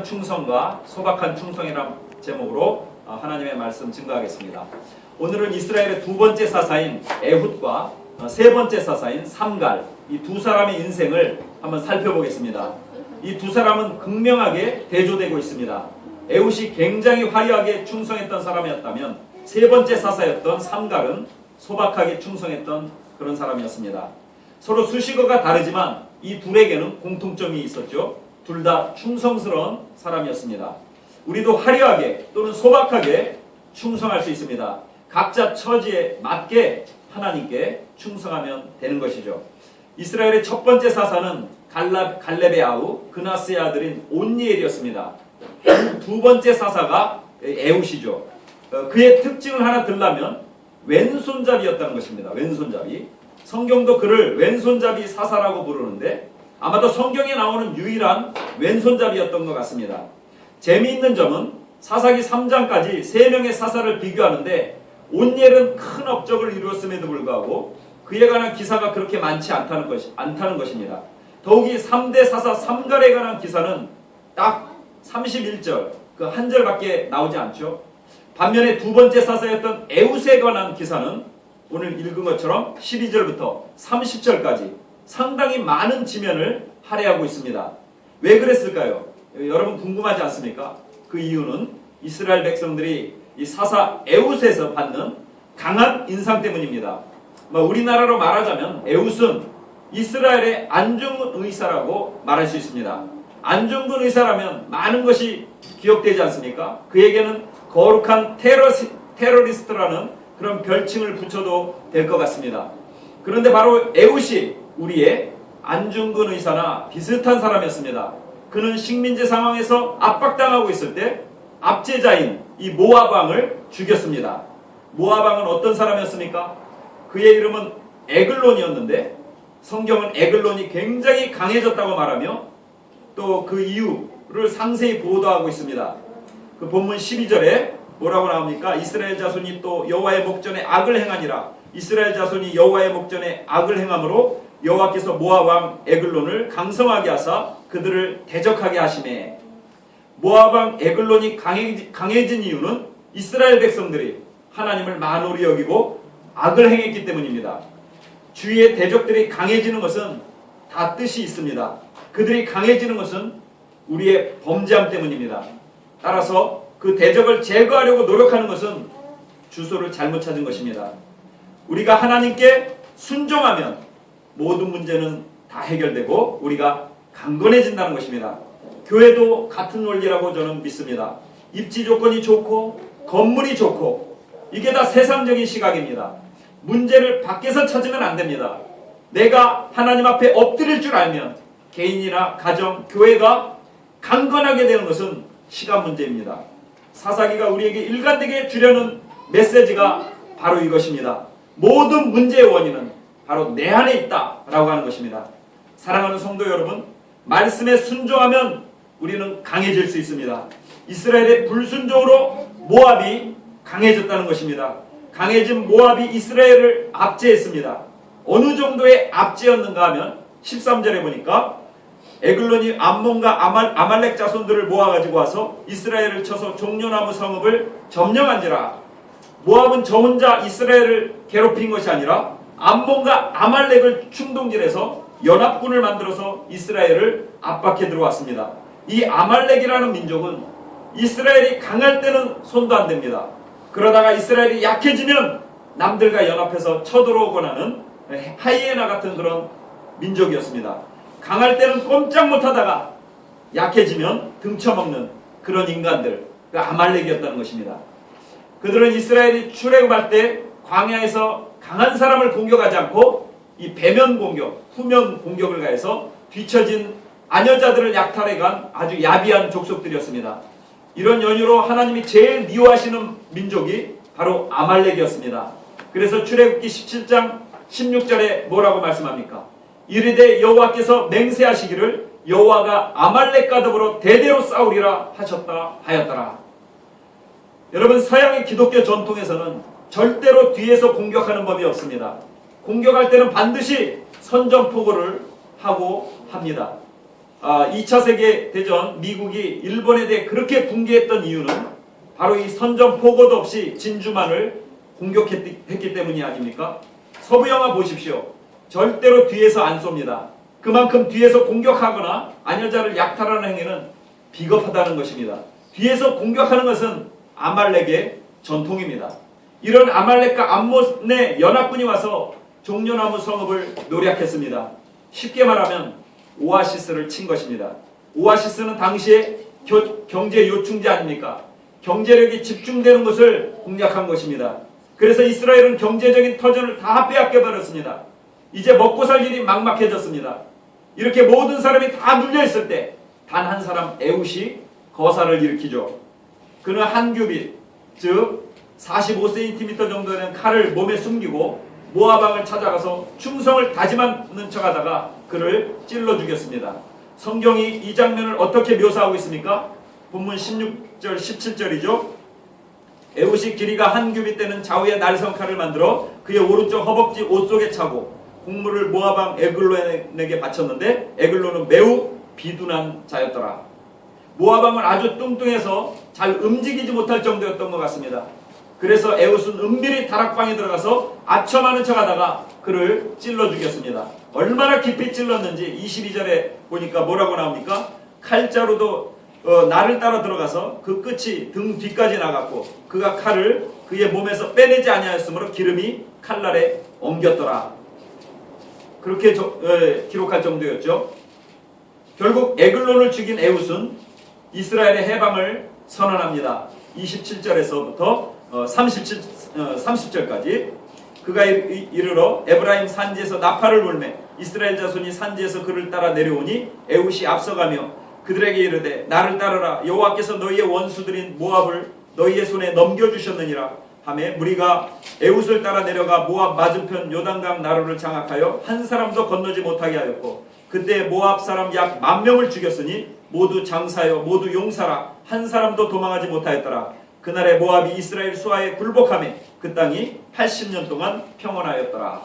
충성과 소박한 충성이란 제목으로 하나님의 말씀 증거하겠습니다. 오늘은 이스라엘의 두 번째 사사인 에훗과 세 번째 사사인 삼갈, 이 두 사람의 인생을 한번 살펴보겠습니다. 이 두 사람은 극명하게 대조되고 있습니다. 에훗이 굉장히 화려하게 충성했던 사람이었다면 세 번째 사사였던 삼갈은 소박하게 충성했던 그런 사람이었습니다. 서로 수식어가 다르지만 이 둘에게는 공통점이 있었죠. 둘 다 충성스러운 사람이었습니다. 우리도 화려하게 또는 소박하게 충성할 수 있습니다. 각자 처지에 맞게 하나님께 충성하면 되는 것이죠. 이스라엘의 첫 번째 사사는 갈렙의 아우 그나스의 아들인 온니엘이었습니다. 두 번째 사사가 에훗이죠. 그의 특징을 하나 들라면 왼손잡이였다는 것입니다. 왼손잡이. 성경도 그를 왼손잡이 사사라고 부르는데 아마도 성경에 나오는 유일한 왼손잡이였던 것 같습니다. 재미있는 점은 사사기 3장까지 3명의 사사를 비교하는데 온니엘은 큰 업적을 이루었음에도 불구하고 그에 관한 기사가 그렇게 많지 않다는 것입니다. 더욱이 3대 사사 삼갈에 관한 기사는 딱 31절, 그 한 절밖에 나오지 않죠. 반면에 두 번째 사사였던 에훗에 관한 기사는 오늘 읽은 것처럼 12절부터 30절까지 상당히 많은 지면을 할애하고 있습니다. 왜 그랬을까요? 여러분 궁금하지 않습니까? 그 이유는 이스라엘 백성들이 이 사사 에훗에서 받는 강한 인상 때문입니다. 우리나라로 말하자면 에훗은 이스라엘의 안중근 의사라고 말할 수 있습니다. 안중근 의사라면 많은 것이 기억되지 않습니까? 그에게는 거룩한 테러리스트라는 그런 별칭을 붙여도 될 것 같습니다. 그런데 바로 에훗이 우리의 안중근 의사나 비슷한 사람이었습니다. 그는 식민지 상황에서 압박당하고 있을 때 압제자인 이 모압 왕을 죽였습니다. 모압 왕은 어떤 사람이었습니까? 그의 이름은 에글론이었는데 성경은 에글론이 굉장히 강해졌다고 말하며 또 그 이유를 상세히 보도하고 있습니다. 그 본문 12절에 뭐라고 나옵니까? 이스라엘 자손이 또 여호와의 목전에 악을 행하니라. 이스라엘 자손이 여호와의 목전에 악을 행함으로 여호와께서 모압 왕 에글론을 강성하게 하사 그들을 대적하게 하시매. 모압 왕 에글론이 강해진 이유는 이스라엘 백성들이 하나님을 만홀히 여기고 악을 행했기 때문입니다. 주위의 대적들이 강해지는 것은 다 뜻이 있습니다. 그들이 강해지는 것은 우리의 범죄함 때문입니다. 따라서 그 대적을 제거하려고 노력하는 것은 주소를 잘못 찾은 것입니다. 우리가 하나님께 순종하면 모든 문제는 다 해결되고 우리가 강건해진다는 것입니다. 교회도 같은 원리라고 저는 믿습니다. 입지 조건이 좋고 건물이 좋고 이게 다 세상적인 시각입니다. 문제를 밖에서 찾으면 안 됩니다. 내가 하나님 앞에 엎드릴 줄 알면 개인이나 가정, 교회가 강건하게 되는 것은 시간 문제입니다. 사사기가 우리에게 일관되게 주려는 메시지가 바로 이것입니다. 모든 문제의 원인은 바로 내 안에 있다라고 하는 것입니다. 사랑하는 성도 여러분, 말씀에 순종하면 우리는 강해질 수 있습니다. 이스라엘의 불순종으로 모압이 강해졌다는 것입니다. 강해진 모압이 이스라엘을 압제했습니다. 어느 정도의 압제였는가 하면 13절에 보니까 에글론이 암몬과 아말렉 자손들을 모아가지고 와서 이스라엘을 쳐서 종려나무 성읍을 점령한지라. 모압은 저 혼자 이스라엘을 괴롭힌 것이 아니라 암몬과 아말렉을 충동질해서 연합군을 만들어서 이스라엘을 압박해 들어왔습니다. 이 아말렉이라는 민족은 이스라엘이 강할 때는 손도 안 댑니다. 그러다가 이스라엘이 약해지면 남들과 연합해서 쳐들어오곤 하는 하이에나 같은 그런 민족이었습니다. 강할 때는 꼼짝 못하다가 약해지면 등쳐먹는 그런 인간들, 그 아말렉이었다는 것입니다. 그들은 이스라엘이 출애굽할 때 광야에서 강한 사람을 공격하지 않고 이 배면 공격, 후면 공격을 가해서 뒤처진 아녀자들을 약탈해간 아주 야비한 족속들이었습니다. 이런 연유로 하나님이 제일 미워하시는 민족이 바로 아말렉이었습니다. 그래서 출애굽기 17장 16절에 뭐라고 말씀합니까? 이르되 여호와께서 맹세하시기를 여호와가 아말렉과 더불어 대대로 싸우리라 하였더라. 여러분, 서양의 기독교 전통에서는 절대로 뒤에서 공격하는 법이 없습니다. 공격할 때는 반드시 선전포고를 하고 합니다. 2차 세계대전 미국이 일본에 대해 그렇게 붕괴했던 이유는 바로 이 선전포고도 없이 진주만을 공격했기 때문이 아닙니까? 서부 영화 보십시오. 절대로 뒤에서 안 쏩니다. 그만큼 뒤에서 공격하거나 안여자를 약탈하는 행위는 비겁하다는 것입니다. 뒤에서 공격하는 것은 아말렉의 전통입니다. 이런 아말렉과 암몬의 연합군이 와서 종려나무 성읍을 노략했습니다. 쉽게 말하면 오아시스를 친 것입니다. 오아시스는 당시에 경제 요충지 아닙니까? 경제력이 집중되는 것을 공략한 것입니다. 그래서 이스라엘은 경제적인 터전을 다 빼앗겨버렸습니다. 이제 먹고 살 일이 막막해졌습니다. 이렇게 모든 사람이 다 눌려있을 때 단 한 사람 에훗이 거사를 일으키죠. 그는 한 규빗, 즉 45cm 정도 되는 칼을 몸에 숨기고 모압 왕을 찾아가서 충성을 다짐하는 척하다가 그를 찔러 죽였습니다. 성경이 이 장면을 어떻게 묘사하고 있습니까? 본문 16절, 17절이죠. 에훗이 길이가 한 규빗 되는 좌우의 날성칼을 만들어 그의 오른쪽 허벅지 옷 속에 차고 곡물을 모압 왕 에글론에게 바쳤는데 에글론은 매우 비둔한 자였더라. 모압 왕은 아주 뚱뚱해서 잘 움직이지 못할 정도였던 것 같습니다. 그래서 에훗은 은밀히 다락방에 들어가서 아첨하는 척하다가 그를 찔러 죽였습니다. 얼마나 깊이 찔렀는지 22절에 보니까 뭐라고 나옵니까? 칼자루도 날을 따라 들어가서 그 끝이 등 뒤까지 나갔고 그가 칼을 그의 몸에서 빼내지 아니하였으므로 기름이 칼날에 엉겼더라. 그렇게 기록할 정도였죠. 결국 에글론을 죽인 에훗은 이스라엘의 해방을 선언합니다. 27절에서부터 30절까지 그가 이르러 에브라임 산지에서 나팔을 불매 이스라엘 자손이 산지에서 그를 따라 내려오니 에훗이 앞서가며 그들에게 이르되 나를 따르라 여호와께서 너희의 원수들인 모압을 너희의 손에 넘겨주셨느니라 하매 무리가 에훗을 따라 내려가 모압 맞은편 요단강 나루를 장악하여 한 사람도 건너지 못하게 하였고 그때 모압 사람 약 10,000명을 죽였으니 모두 장사여 모두 용사라 한 사람도 도망하지 못하였더라. 그날에 모압이 이스라엘 수하에 굴복하매 그 땅이 80년 동안 평온하였더라.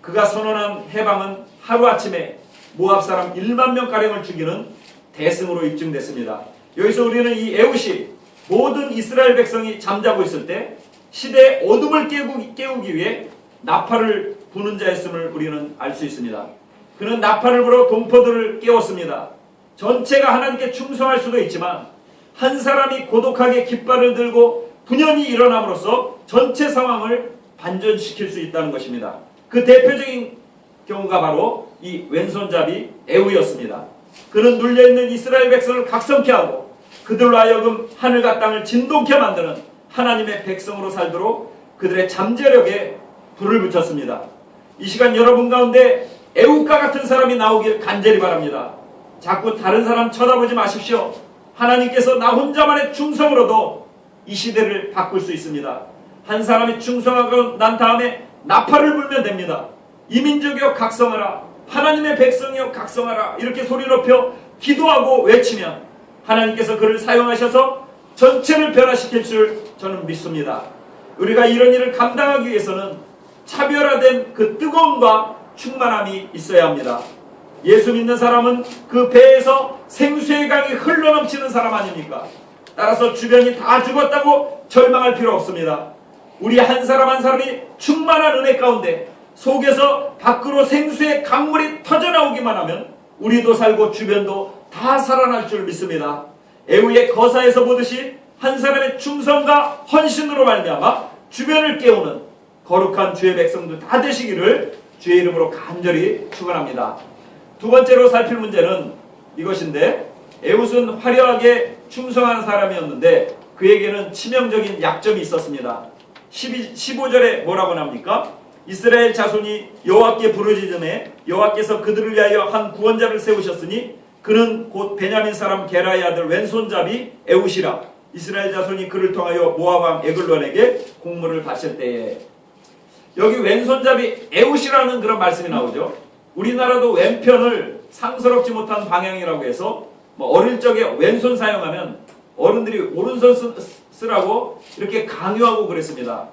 그가 선언한 해방은 하루아침에 모압 사람 10,000명가량을 죽이는 대승으로 입증됐습니다. 여기서 우리는 이 에훗이 모든 이스라엘 백성이 잠자고 있을 때 시대의 어둠을 깨우기 위해 나팔을 부는 자였음을 우리는 알 수 있습니다. 그는 나팔을 불어 동포들을 깨웠습니다. 전체가 하나님께 충성할 수도 있지만 한 사람이 고독하게 깃발을 들고 분연히 일어남으로써 전체 상황을 반전시킬 수 있다는 것입니다. 그 대표적인 경우가 바로 이 왼손잡이 에훗이었습니다. 그는 눌려있는 이스라엘 백성을 각성케 하고 그들로 하여금 하늘과 땅을 진동케 만드는 하나님의 백성으로 살도록 그들의 잠재력에 불을 붙였습니다. 이 시간 여러분 가운데 에훗과 같은 사람이 나오길 간절히 바랍니다. 자꾸 다른 사람 쳐다보지 마십시오. 하나님께서 나 혼자만의 충성으로도 이 시대를 바꿀 수 있습니다. 한 사람이 충성하고 난 다음에 나팔을 불면 됩니다. 이민족이여 각성하라, 하나님의 백성이여 각성하라, 이렇게 소리 높여 기도하고 외치면 하나님께서 그를 사용하셔서 전체를 변화시킬 줄 저는 믿습니다. 우리가 이런 일을 감당하기 위해서는 차별화된 그 뜨거움과 충만함이 있어야 합니다. 예수 믿는 사람은 그 배에서 생수의 강이 흘러넘치는 사람 아닙니까? 따라서 주변이 다 죽었다고 절망할 필요 없습니다. 우리 한 사람 한 사람이 충만한 은혜 가운데 속에서 밖으로 생수의 강물이 터져나오기만 하면 우리도 살고 주변도 다 살아날 줄 믿습니다. 에후의 거사에서 보듯이 한 사람의 충성과 헌신으로 말미암아 주변을 깨우는 거룩한 주의 백성들 다 되시기를 주의 이름으로 간절히 축원합니다. 두 번째로 살필 문제는 이것인데, 에훗은 화려하게 충성한 사람이었는데 그에게는 치명적인 약점이 있었습니다. 15절에 뭐라고 나옵니까? 이스라엘 자손이 여호와께 부르짖음에 여호와께서 그들을 위하여 한 구원자를 세우셨으니 그는 곧 베냐민 사람 게라의 아들 왼손잡이 에훗이라. 이스라엘 자손이 그를 통하여 모압 왕 에글론에게 곡물을 바칠 때에. 여기 왼손잡이 에훗이라는 그런 말씀이 나오죠. 우리나라도 왼편을 상스럽지 못한 방향이라고 해서 어릴 적에 왼손 사용하면 어른들이 오른손 쓰라고 이렇게 강요하고 그랬습니다.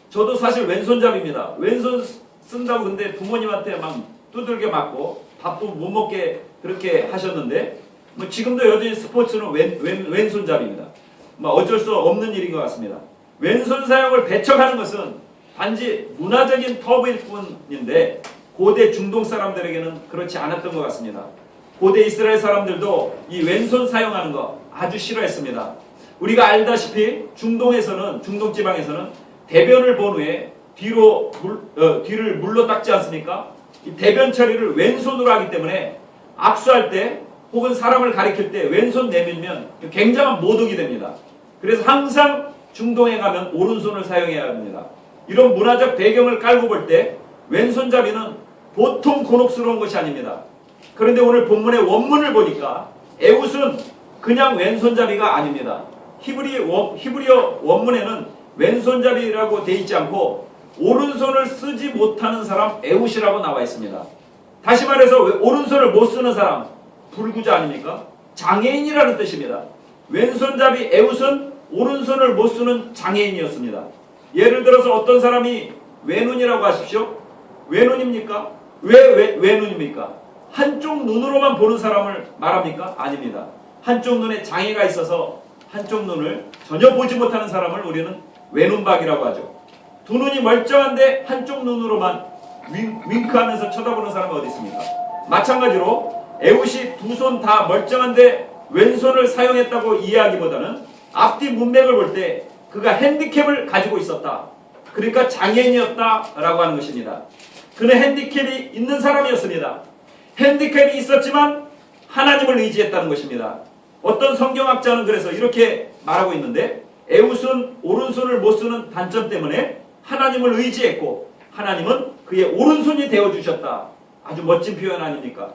저도 사실 왼손잡이입니다. 왼손 쓴다고 근데 부모님한테 막 두들겨 맞고 밥도 못 먹게 그렇게 하셨는데 뭐 지금도 여전히 스포츠는 왼손잡이입니다. 뭐 어쩔 수 없는 일인 것 같습니다. 왼손 사용을 배척하는 것은 단지 문화적인 터부일 뿐인데 고대 중동 사람들에게는 그렇지 않았던 것 같습니다. 고대 이스라엘 사람들도 이 왼손 사용하는 거 아주 싫어했습니다. 우리가 알다시피 중동에서는, 중동 지방에서는 대변을 본 후에 뒤를 물로 닦지 않습니까? 이 대변 처리를 왼손으로 하기 때문에 악수할 때 혹은 사람을 가리킬 때 왼손 내밀면 굉장한 모독이 됩니다. 그래서 항상 중동에 가면 오른손을 사용해야 합니다. 이런 문화적 배경을 깔고 볼 때 왼손잡이는 보통 곤혹스러운 것이 아닙니다. 그런데 오늘 본문의 원문을 보니까 에훗은 그냥 왼손잡이가 아닙니다. 히브리어 원문에는 왼손잡이라고 되어 있지 않고 오른손을 쓰지 못하는 사람 에훗이라고 나와 있습니다. 다시 말해서 오른손을 못 쓰는 사람 불구자 아닙니까? 장애인이라는 뜻입니다. 왼손잡이 에훗은 오른손을 못 쓰는 장애인이었습니다. 예를 들어서 어떤 사람이 외눈이라고 하십시오. 외눈입니까? 왜 외눈입니까? 한쪽 눈으로만 보는 사람을 말합니까? 아닙니다. 한쪽 눈에 장애가 있어서 한쪽 눈을 전혀 보지 못하는 사람을 우리는 외눈박이라고 하죠. 두 눈이 멀쩡한데 한쪽 눈으로만 윙크하면서 쳐다보는 사람이 어디 있습니까? 마찬가지로 에훗이 두 손 다 멀쩡한데 왼손을 사용했다고 이해하기보다는 앞뒤 문맥을 볼 때 그가 핸디캡을 가지고 있었다. 그러니까 장애인이었다라고 하는 것입니다. 그는 핸디캡이 있는 사람이었습니다. 핸디캡이 있었지만 하나님을 의지했다는 것입니다. 어떤 성경학자는 그래서 이렇게 말하고 있는데 에훗은 오른손을 못 쓰는 단점 때문에 하나님을 의지했고 하나님은 그의 오른손이 되어주셨다. 아주 멋진 표현 아닙니까?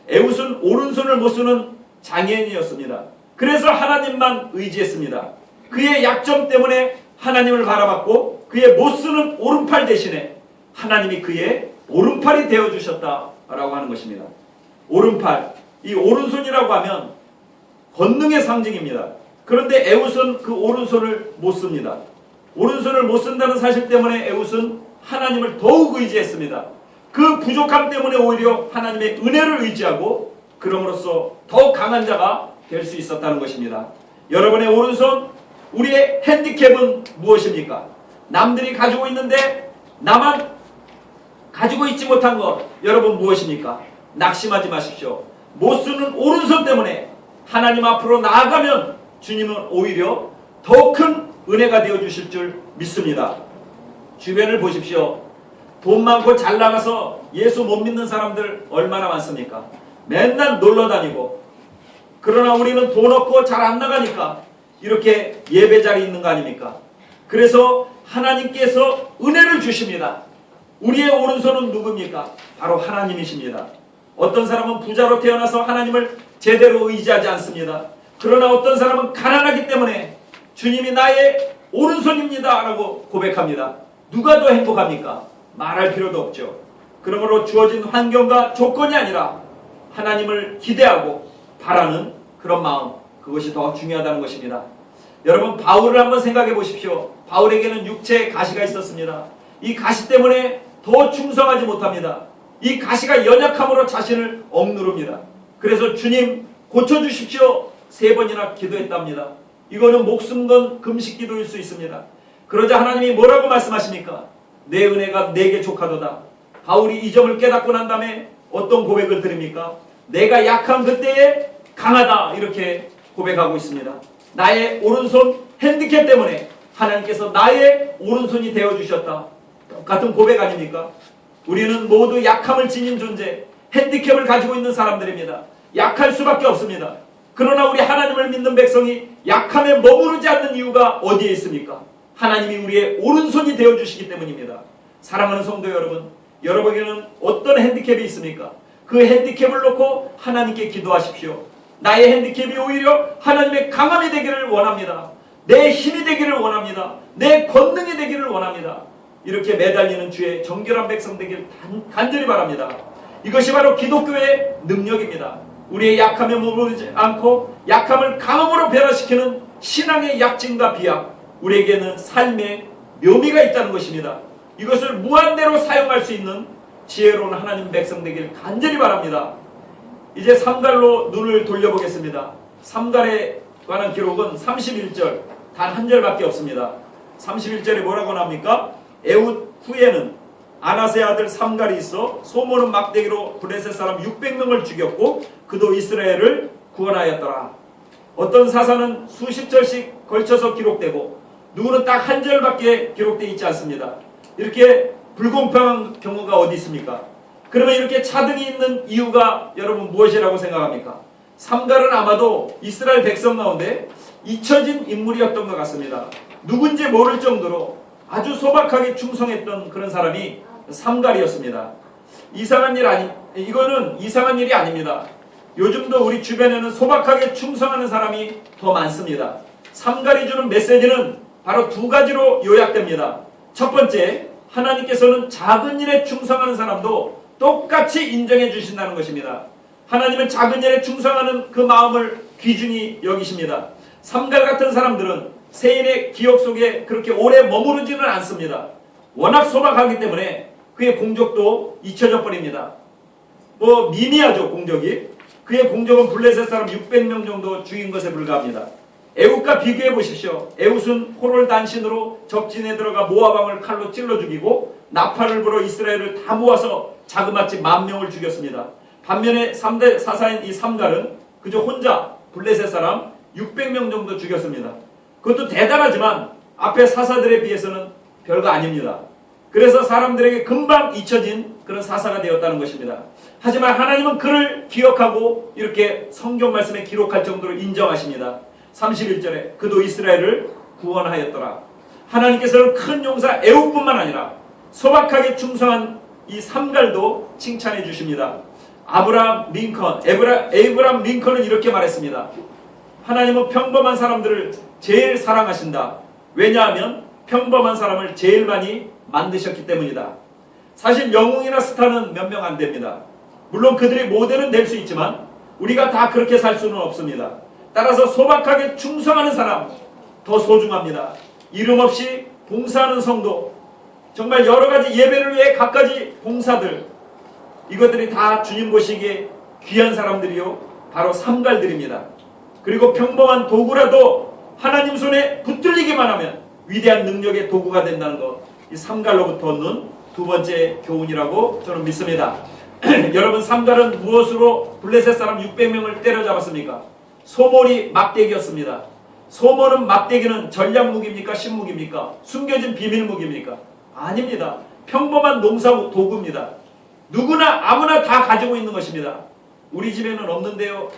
에훗은 오른손을 못 쓰는 장애인이었습니다. 그래서 하나님만 의지했습니다. 그의 약점 때문에 하나님을 바라봤고 그의 못 쓰는 오른팔 대신에 하나님이 그의 오른팔이 되어주셨다라고 하는 것입니다. 오른팔, 이 오른손이라고 하면 권능의 상징입니다. 그런데 에훗은 그 오른손을 못 씁니다. 오른손을 못 쓴다는 사실 때문에 에훗은 하나님을 더욱 의지했습니다. 그 부족함 때문에 오히려 하나님의 은혜를 의지하고 그럼으로써 더욱 강한 자가 될 수 있었다는 것입니다. 여러분의 오른손, 우리의 핸디캡은 무엇입니까? 남들이 가지고 있는데 나만 가지고 있지 못한 것, 여러분 무엇입니까? 낙심하지 마십시오. 못 쓰는 오른손 때문에 하나님 앞으로 나아가면 주님은 오히려 더 큰 은혜가 되어주실 줄 믿습니다. 주변을 보십시오. 돈 많고 잘 나가서 예수 못 믿는 사람들 얼마나 많습니까? 맨날 놀러 다니고, 그러나 우리는 돈 없고 잘 안 나가니까 이렇게 예배 자리에 있는 거 아닙니까? 그래서 하나님께서 은혜를 주십니다. 우리의 오른손은 누굽니까? 바로 하나님이십니다. 어떤 사람은 부자로 태어나서 하나님을 제대로 의지하지 않습니다. 그러나 어떤 사람은 가난하기 때문에 주님이 나의 오른손입니다 라고 고백합니다. 누가 더 행복합니까? 말할 필요도 없죠. 그러므로 주어진 환경과 조건이 아니라 하나님을 기대하고 바라는 그런 마음, 그것이 더 중요하다는 것입니다. 여러분, 바울을 한번 생각해 보십시오. 바울에게는 육체에 가시가 있었습니다. 이 가시 때문에 더 충성하지 못합니다. 이 가시가 연약함으로 자신을 억누릅니다. 그래서 주님 고쳐주십시오 3번이나 기도했답니다. 이거는 목숨 건 금식 기도일 수 있습니다. 그러자 하나님이 뭐라고 말씀하십니까? 내 은혜가 내게 족하도다. 바울이 이 점을 깨닫고 난 다음에 어떤 고백을 드립니까? 내가 약한 그때에 강하다, 이렇게 고백하고 있습니다. 나의 오른손 핸디캡 때문에 하나님께서 나의 오른손이 되어주셨다. 똑같은 고백 아닙니까? 우리는 모두 약함을 지닌 존재, 핸디캡을 가지고 있는 사람들입니다. 약할 수밖에 없습니다. 그러나 우리 하나님을 믿는 백성이 약함에 머무르지 않는 이유가 어디에 있습니까? 하나님이 우리의 오른손이 되어주시기 때문입니다. 사랑하는 성도 여러분, 여러분에게는 어떤 핸디캡이 있습니까? 그 핸디캡을 놓고 하나님께 기도하십시오. 나의 핸디캡이 오히려 하나님의 강함이 되기를 원합니다. 내 힘이 되기를 원합니다. 내 권능이 되기를 원합니다. 이렇게 매달리는 주의 정결한 백성 되길 간절히 바랍니다. 이것이 바로 기독교의 능력입니다. 우리의 약함에 머무르지 않고 약함을 강함으로 변화시키는 신앙의 약증과 비약, 우리에게는 삶의 묘미가 있다는 것입니다. 이것을 무한대로 사용할 수 있는 지혜로운 하나님 백성 되길 간절히 바랍니다. 이제 삼갈로 눈을 돌려보겠습니다. 삼갈에 관한 기록은 31절 단 한 절밖에 없습니다. 31절에 뭐라고 나옵니까? 에훗 후에는 아나세 아들 삼갈이 있어 소모는 막대기로 블레셋 사람 600명을 죽였고 그도 이스라엘을 구원하였더라. 어떤 사사는 수십 절씩 걸쳐서 기록되고 누구는 딱 한 절밖에 기록되어 있지 않습니다. 이렇게 불공평한 경우가 어디 있습니까? 그러면 이렇게 차등이 있는 이유가 여러분 무엇이라고 생각합니까? 삼갈은 아마도 이스라엘 백성 가운데 잊혀진 인물이었던 것 같습니다. 누군지 모를 정도로 아주 소박하게 충성했던 그런 사람이 삼갈이었습니다. 이거는 이상한 일이 아닙니다. 요즘도 우리 주변에는 소박하게 충성하는 사람이 더 많습니다. 삼갈이 주는 메시지는 바로 두 가지로 요약됩니다. 첫 번째, 하나님께서는 작은 일에 충성하는 사람도 똑같이 인정해 주신다는 것입니다. 하나님은 작은 일에 충성하는 그 마음을 귀중히 여기십니다. 삼갈 같은 사람들은 세인의 기억 속에 그렇게 오래 머무르지는 않습니다. 워낙 소박하기 때문에 그의 공적도 잊혀져 버립니다. 미미하죠, 공적이. 그의 공적은 블레셋 사람 600명 정도 죽인 것에 불과합니다. 에훗과 비교해 보십시오. 에훗은 포를 단신으로 적진에 들어가 모압왕을 칼로 찔러 죽이고 나팔을 불어 이스라엘을 다 모아서 자그마치 10,000명을 죽였습니다. 반면에 3대 사사인 이 삼갈은 그저 혼자 블레셋 사람 600명 정도 죽였습니다. 그것도 대단하지만 앞에 사사들에 비해서는 별거 아닙니다. 그래서 사람들에게 금방 잊혀진 그런 사사가 되었다는 것입니다. 하지만 하나님은 그를 기억하고 이렇게 성경 말씀에 기록할 정도로 인정하십니다. 31절에 그도 이스라엘을 구원하였더라. 하나님께서는 큰 용사 에훗뿐만 아니라 소박하게 충성한 이 삼갈도 칭찬해 주십니다. 에이브람 링컨은 이렇게 말했습니다. 하나님은 평범한 사람들을 제일 사랑하신다. 왜냐하면 평범한 사람을 제일 많이 만드셨기 때문이다. 사실 영웅이나 스타는 몇 명 안 됩니다. 물론 그들이 모델은 될 수 있지만 우리가 다 그렇게 살 수는 없습니다. 따라서 소박하게 충성하는 사람 더 소중합니다. 이름 없이 봉사하는 성도, 정말 여러가지 예배를 위해 갖가지 봉사들, 이것들이 다 주님 보시기에 귀한 사람들이요 바로 삼갈들입니다. 그리고 평범한 도구라도 하나님 손에 붙들리기만 하면 위대한 능력의 도구가 된다는 것, 이 삼갈로부터 얻는 두 번째 교훈이라고 저는 믿습니다. 여러분, 삼갈은 무엇으로 블레셋 사람 600명을 때려잡았습니까? 소몰이 막대기였습니다. 소몰은 막대기는 전략 무기입니까? 신무기입니까? 숨겨진 비밀 무기입니까? 아닙니다. 평범한 농사 도구입니다. 누구나 아무나 다 가지고 있는 것입니다. 우리 집에는 없는데요.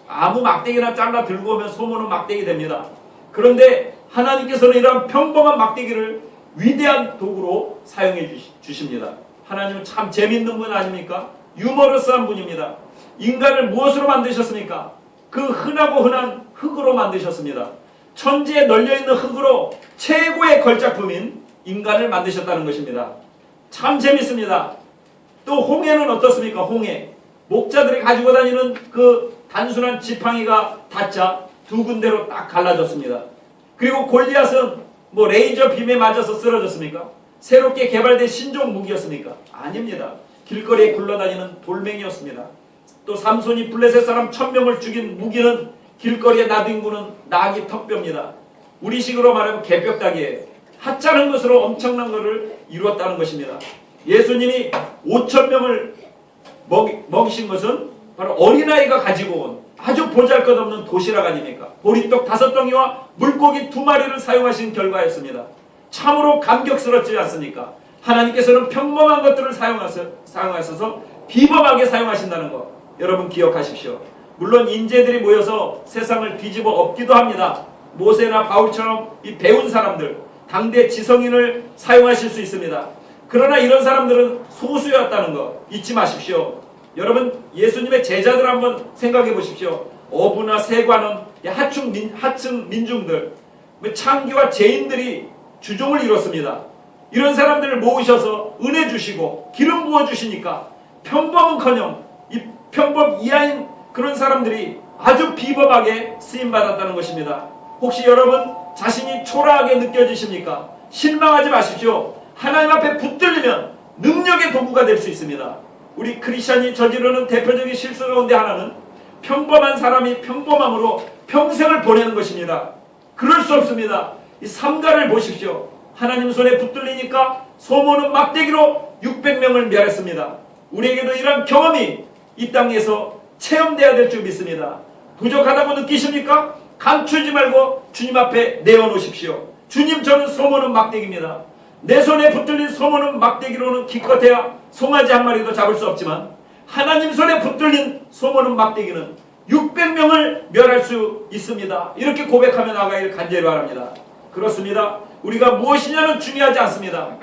아무 막대기나 잘라 들고 오면 소몰은 막대기 됩니다. 그런데 하나님께서는 이러한 평범한 막대기를 위대한 도구로 사용해 주십니다. 하나님은 참 재밌는 분 아닙니까? 유머러스한 분입니다. 인간을 무엇으로 만드셨습니까? 그 흔하고 흔한 흙으로 만드셨습니다. 천지에 널려있는 흙으로 최고의 걸작품인 인간을 만드셨다는 것입니다. 참 재밌습니다. 또 홍해는 어떻습니까? 홍해. 목자들이 가지고 다니는 그 단순한 지팡이가 닿자 두 군데로 딱 갈라졌습니다. 그리고 골리앗은 레이저 빔에 맞아서 쓰러졌습니까? 새롭게 개발된 신종 무기였습니까? 아닙니다. 길거리에 굴러다니는 돌멩이였습니다. 또 삼손이 블레셋 사람 1000명을 죽인 무기는 길거리에 나뒹구는 나귀 턱뼈입니다. 우리식으로 말하면 개뼈다귀에 하찮은 것으로 엄청난 것을 이루었다는 것입니다. 예수님이 5,000명을 먹이신 것은 바로 어린아이가 가지고 온 아주 보잘것없는 도시락 아닙니까? 보리떡 5덩이와 물고기 2마리를 사용하신 결과였습니다. 참으로 감격스럽지 않습니까? 하나님께서는 평범한 것들을 사용하셔서 비범하게 사용하신다는 것, 여러분 기억하십시오. 물론 인재들이 모여서 세상을 뒤집어 엎기도 합니다. 모세나 바울처럼 이 배운 사람들, 당대 지성인을 사용하실 수 있습니다. 그러나 이런 사람들은 소수였다는 것 잊지 마십시오. 여러분, 예수님의 제자들 한번 생각해 보십시오. 어부나 세관원, 하층 민중들, 창기와 죄인들이 주종을 이뤘습니다. 이런 사람들을 모으셔서 은혜 주시고 기름 부어 주시니까 평범은커녕 이 평범 이하인 그런 사람들이 아주 비범하게 쓰임받았다는 것입니다. 혹시 여러분 자신이 초라하게 느껴지십니까? 실망하지 마십시오. 하나님 앞에 붙들리면 능력의 도구가 될 수 있습니다. 우리 크리스천이 저지르는 대표적인 실수 가운데 하나는 평범한 사람이 평범함으로 평생을 보내는 것입니다. 그럴 수 없습니다. 이 삼가를 보십시오. 하나님 손에 붙들리니까 소모는 막대기로 600명을 멸했습니다. 우리에게도 이런 경험이 이 땅에서 체험돼야 될 줄 믿습니다. 부족하다고 느끼십니까? 감추지 말고 주님 앞에 내어놓으십시오. 주님, 저는 소모는 막대기입니다. 내 손에 붙들린 소모는 막대기로는 기껏해야 송아지 한 마리도 잡을 수 없지만 하나님 손에 붙들린 소모는 막대기는 600명을 멸할 수 있습니다. 이렇게 고백하며 나가기를 간절히 바랍니다. 그렇습니다. 우리가 무엇이냐는 중요하지 않습니다.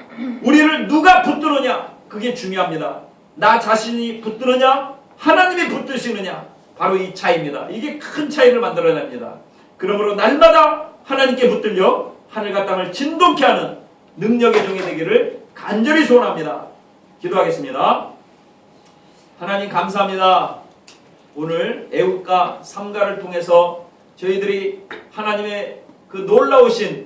우리를 누가 붙드느냐, 그게 중요합니다. 나 자신이 붙드느냐, 하나님이 붙드시느냐, 바로 이 차이입니다. 이게 큰 차이를 만들어냅니다. 그러므로 날마다 하나님께 붙들려 하늘과 땅을 진동케 하는 능력의 종이 되기를 간절히 소원합니다. 기도하겠습니다. 하나님 감사합니다. 오늘 애웃과 삼가를 통해서 저희들이 하나님의 그 놀라우신